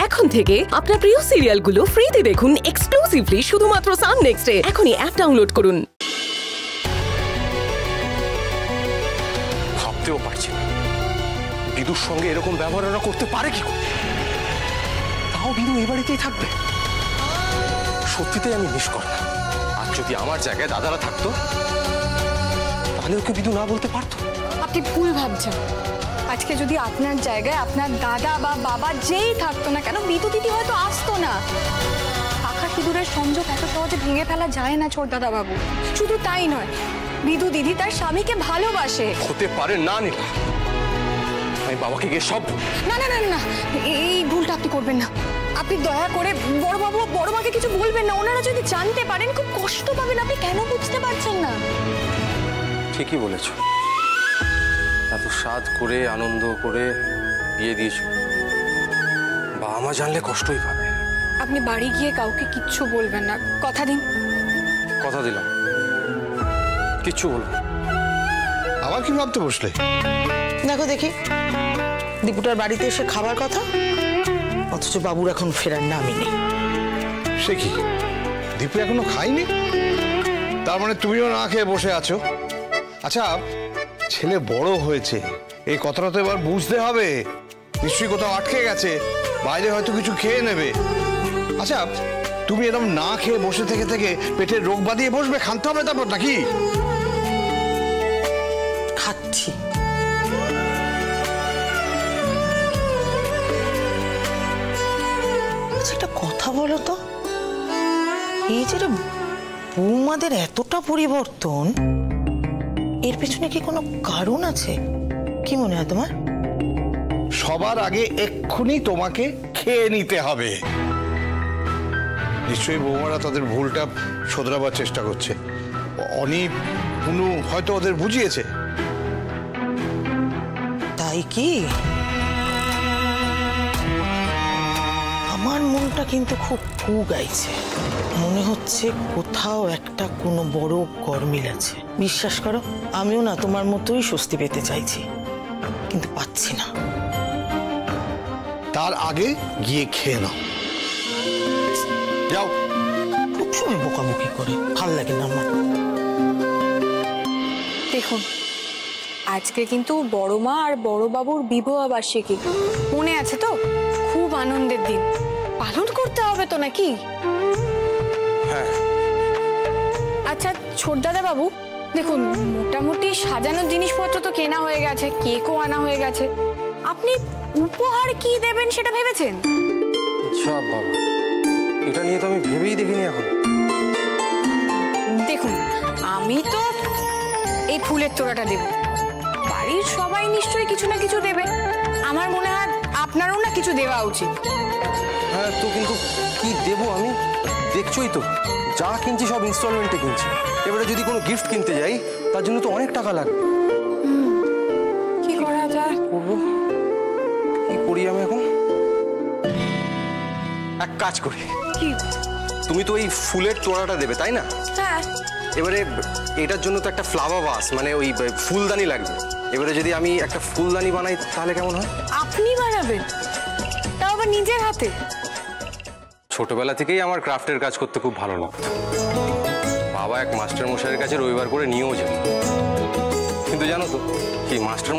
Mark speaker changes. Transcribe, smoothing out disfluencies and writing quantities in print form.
Speaker 1: এখন থেকে আপনার প্রিয় সিরিয়ালগুলো ফ্রিতে দেখুন এক্সক্লুসিভলি শুধুমাত্র সান নেক্সটে। এখনই অ্যাপ ডাউনলোড করুন।
Speaker 2: ভাবতেও পারছি না বিদুর সঙ্গে এরকম ব্যবহার ওরা করতে পারে কি করে। তাও বিদু এই বাড়িতেই থাকবে। সত্যিতেই আমি মিস করি না। আর যদি আমার জায়গায় দাদারা থাকতো তাহলে ওকে বিদু না বলতে পারতো।
Speaker 3: আপনি ভুল ভাবছেন। আজকে যদি আপনার জায়গায় আপনার দাদা বা বাবা যেই থাকতো না কেন, বিদু দিদি হয়তো আসতো না। পাখা সিঁদুরের সংযোগ এত সহজে ভেঙে ফেলা যায় না ছোট দাদা বাবু। শুধু তাই নয়, বিদু দিদি তার স্বামীকে ভালোবাসে।
Speaker 2: হতে পারে না নীলা, আমি বাবাকে গিয়ে সব।
Speaker 3: না না না না, এই ভুলটা আপনি করবেন না। আপনি দয়া করে বড় বাবু বড় মাকে কিছু বলবেন না। ওনারা যদি জানতে পারেন খুব কষ্ট পাবেন। আপনি কেন বুঝতে পারছেন না?
Speaker 2: ঠিকই বলেছ। এত সাধ করে আনন্দ করে বিয়ে দিয়েছ, বাবা মা জানলে কষ্টই পাবে।
Speaker 3: আপনি বাড়ি গিয়ে কাউকে কিচ্ছু বলবেন না, কথা দিন।
Speaker 2: কথা দিলাম, কিচ্ছু বলবো।
Speaker 4: আবার কি ভাবতে বসলে?
Speaker 5: দেখো দেখি, দীপুটার বাড়িতে এসে খাবার কথা, অথচ বাবুর এখন ফেরার নামই নেই।
Speaker 4: সে কি, দীপু এখনো খায়নি? তার মানে তুমিও না খেয়ে বসে আছো? আচ্ছা, ছেলে বড় হয়েছে, এই কথাটা তো এবার বুঝতে হবে। নিশ্চয়ই কোথাও আটকে গেছে, বাইরে হয়তো কিছু খেয়ে নেবে। আচ্ছা, তুমি এরকম না খেয়ে বসে থেকে থেকে পেটের রোগ বাঁধিয়ে বসবে, খানতে হবে তারপর নাকি?
Speaker 5: খাচ্ছি। আচ্ছা, একটা কথা বলো তো, এই যে বৌমাদের এতটা পরিবর্তন, এর পেছনে কি কোনো কারণ আছে? কি মনে হয় তোমার?
Speaker 4: সবার আগে এক্ষুনি তোমাকে খেয়ে নিতে হবে। নিশ্চয়ই বৌমারা তাদের ভুলটা শোধরাবার চেষ্টা করছে। অনি পুনু হয়তো ওদের বুঝিয়েছে।
Speaker 5: তাই কি? আমার মনটা কিন্তু খুব কু গাইছে। মনে হচ্ছে কোথাও একটা কোনো বড় গরমিল আছে। বিশ্বাস করো, আমিও না তোমার মতোই স্বস্তি পেতে চাইছি, কিন্তু পাচ্ছি না।
Speaker 4: তার আগে গিয়ে খেয়ে নাও, যাও।
Speaker 5: সবসময় বোকাবুকি করে, ভাল লাগে না আমার।
Speaker 3: দেখুন, আজকে কিন্তু বড় মা আর বড় বাবুর বিবাহ বার্ষিকী, মনে আছে তো? খুব আনন্দের দিন, পালন করতে হবে তো নাকি?
Speaker 2: হ্যাঁ।
Speaker 3: আচ্ছা ছোট দাদা বাবু, দেখুন মোটামুটি সাজানোর জিনিসপত্র তো কেনা হয়ে গেছে, কেকও আনা হয়ে গেছে। আপনি উপহার কি দেবেন সেটা ভেবেছেন?
Speaker 2: আচ্ছা বাবা, এটা নিয়ে তো আমি ভেবেই দেখিনি এখন।
Speaker 3: দেখুন, আমি তো এই ফুলের তোড়াটা দেব, বাড়ির সবাই নিশ্চয়ই কিছু না কিছু দেবে। আমার মনে হয় আপনারও না কিছু দেওয়া উচিত।
Speaker 2: হ্যাঁ, তো কিন্তু কি দেবো আমি? দেখছোই তো, যা কিনছি সব ইনস্টলমেন্টে কিনছি। এবারে যদি কোনো গিফট কিনতে যাই তার জন্য তো অনেক টাকা লাগবে।
Speaker 3: কি করা যায়?
Speaker 2: করবো কি করি আমি এখন? এক কাজ করি।
Speaker 3: কি?
Speaker 2: তুমি তো এই ফুলের তোড়াটা দেবে তাই না?
Speaker 3: হ্যাঁ।
Speaker 2: এবারে এটার জন্য তো একটা ফ্লাওয়ার ভাস, মানে ওই ফুলদানি লাগবে। এবারে যদি আমি একটা ফুলদানি বানাই তাহলে কেমন হয়?
Speaker 3: আপনি বানাবেন? তাও আবার নিজের হাতে?
Speaker 2: ছোটবেলা থেকেই আমার ক্রাফটের কাজ করতে খুব ভালো লাগতো। বাবা এক মাস্টার মশাইয়ের কাছে রবিবার করে নিয়েও যেত। কিন্তু জানো তো, এই মাস্টার